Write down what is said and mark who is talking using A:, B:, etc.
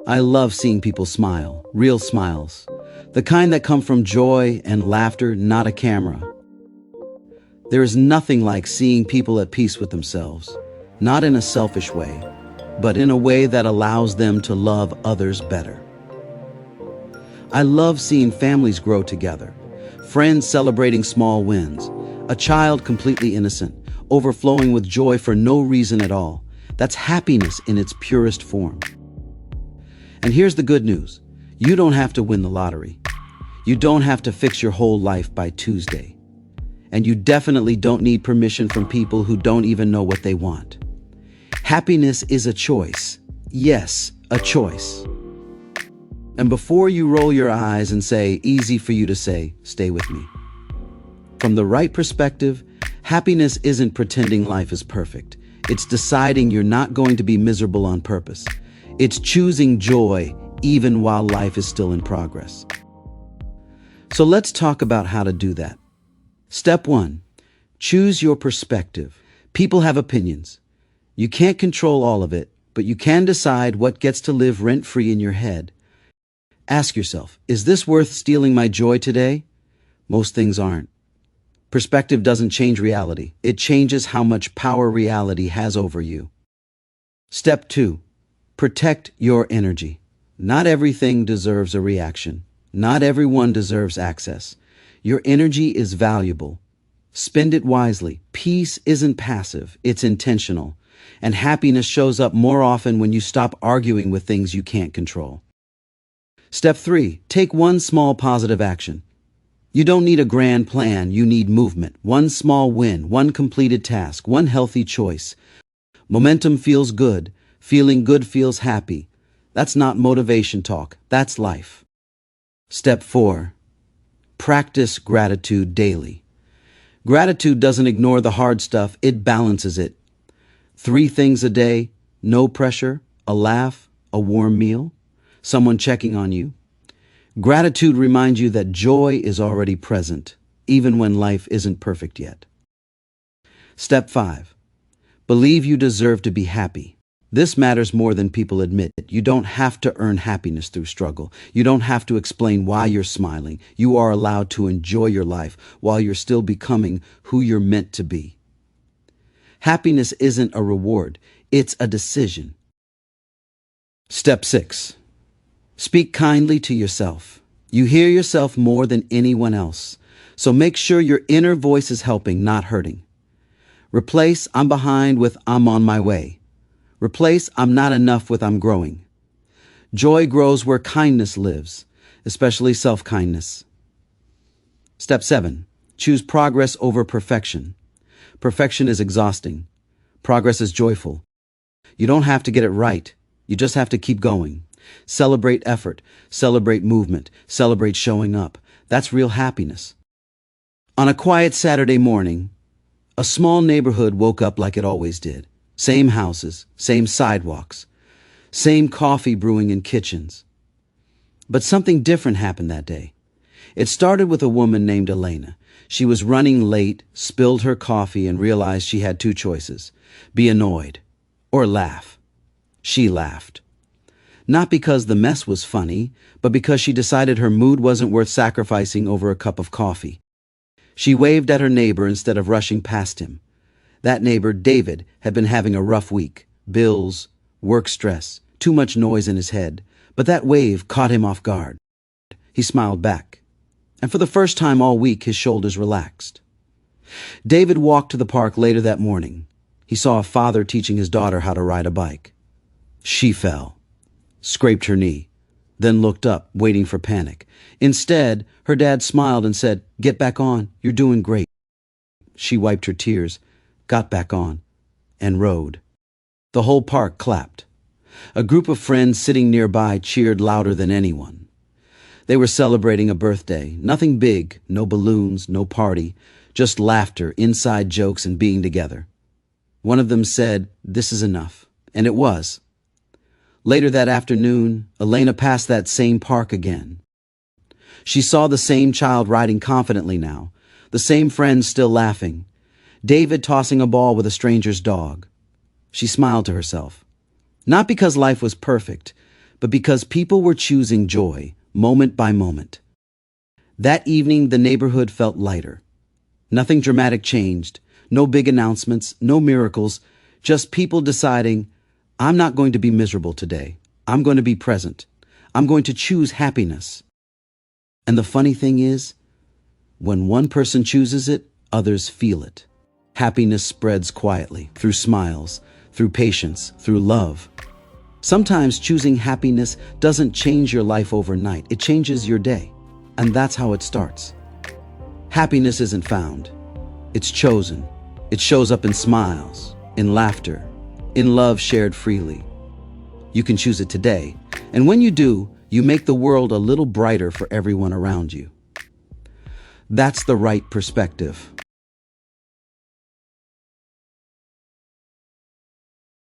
A: I love seeing people smile, real smiles. The kind that come from joy and laughter, not a camera. There is nothing like seeing people at peace with themselves, not in a selfish way, but in a way that allows them to love others better. I love seeing families grow together, friends celebrating small wins, a child completely innocent, overflowing with joy for no reason at all. That's happiness in its purest form. And here's the good news. You don't have to win the lottery. You don't have to fix your whole life by Tuesday. And you definitely don't need permission from people who don't even know what they want. Happiness is a choice. Yes, a choice. And before you roll your eyes and say, easy for you to say, stay with me. From the right perspective, happiness isn't pretending life is perfect. It's deciding you're not going to be miserable on purpose. It's choosing joy even while life is still in progress. So let's talk about how to do that. Step 1, choose your perspective. People have opinions. You can't control all of it, but you can decide what gets to live rent-free in your head. Ask yourself, is this worth stealing my joy today? Most things aren't. Perspective doesn't change reality. It changes how much power reality has over you. Step 2, protect your energy. Not everything deserves a reaction. Not everyone deserves access. Your energy is valuable. Spend it wisely. Peace isn't passive, it's intentional. And happiness shows up more often when you stop arguing with things you can't control. Step 3, take one small positive action. You don't need a grand plan, you need movement. One small win, one completed task, one healthy choice. Momentum feels good. Feeling good feels happy. That's not motivation talk, that's life. Step 4, practice gratitude daily. Gratitude doesn't ignore the hard stuff, it balances it. 3 things a day, no pressure, a laugh, a warm meal, someone checking on you. Gratitude reminds you that joy is already present, even when life isn't perfect yet. Step 5, believe you deserve to be happy. This matters more than people admit. You don't have to earn happiness through struggle. You don't have to explain why you're smiling. You are allowed to enjoy your life while you're still becoming who you're meant to be. Happiness isn't a reward, it's a decision. Step 6, speak kindly to yourself. You hear yourself more than anyone else, so make sure your inner voice is helping, not hurting. Replace "I'm behind" with "I'm on my way." Replace "I'm not enough" with "I'm growing." Joy grows where kindness lives, especially self-kindness. Step 7, choose progress over perfection. Perfection is exhausting. Progress is joyful. You don't have to get it right. You just have to keep going. Celebrate effort, celebrate movement, celebrate showing up. That's real happiness. On a quiet Saturday morning, a small neighborhood woke up like it always did. Same houses, same sidewalks, same coffee brewing in kitchens. But something different happened that day. It started with a woman named Elena. She was running late, spilled her coffee, and realized she had 2 choices: be annoyed or laugh. She laughed. Not because the mess was funny, but because she decided her mood wasn't worth sacrificing over a cup of coffee. She waved at her neighbor instead of rushing past him. That neighbor, David, had been having a rough week. Bills, work stress, too much noise in his head. But that wave caught him off guard. He smiled back. And for the first time all week, his shoulders relaxed. David walked to the park later that morning. He saw a father teaching his daughter how to ride a bike. She fell, scraped her knee, then looked up, waiting for panic. Instead, her dad smiled and said, "Get back on, you're doing great." She wiped her tears, got back on, and rode. The whole park clapped. A group of friends sitting nearby cheered louder than anyone. They were celebrating a birthday. Nothing big, no balloons, no party, just laughter, inside jokes, and being together. One of them said, "This is enough." And it was. Later that afternoon, Elena passed that same park again. She saw the same child riding confidently now, the same friends still laughing, David tossing a ball with a stranger's dog. She smiled to herself. Not because life was perfect, but because people were choosing joy, moment by moment. That evening, the neighborhood felt lighter. Nothing dramatic changed, no big announcements, no miracles, just people deciding, I'm not going to be miserable today. I'm going to be present. I'm going to choose happiness. And the funny thing is, when one person chooses it, others feel it. Happiness spreads quietly, through smiles, through patience, through love. Sometimes choosing happiness doesn't change your life overnight. It changes your day. And that's how it starts. Happiness isn't found. It's chosen. It shows up in smiles, in laughter, in love shared freely. You can choose it today. And when you do, you make the world a little brighter for everyone around you. That's the right perspective.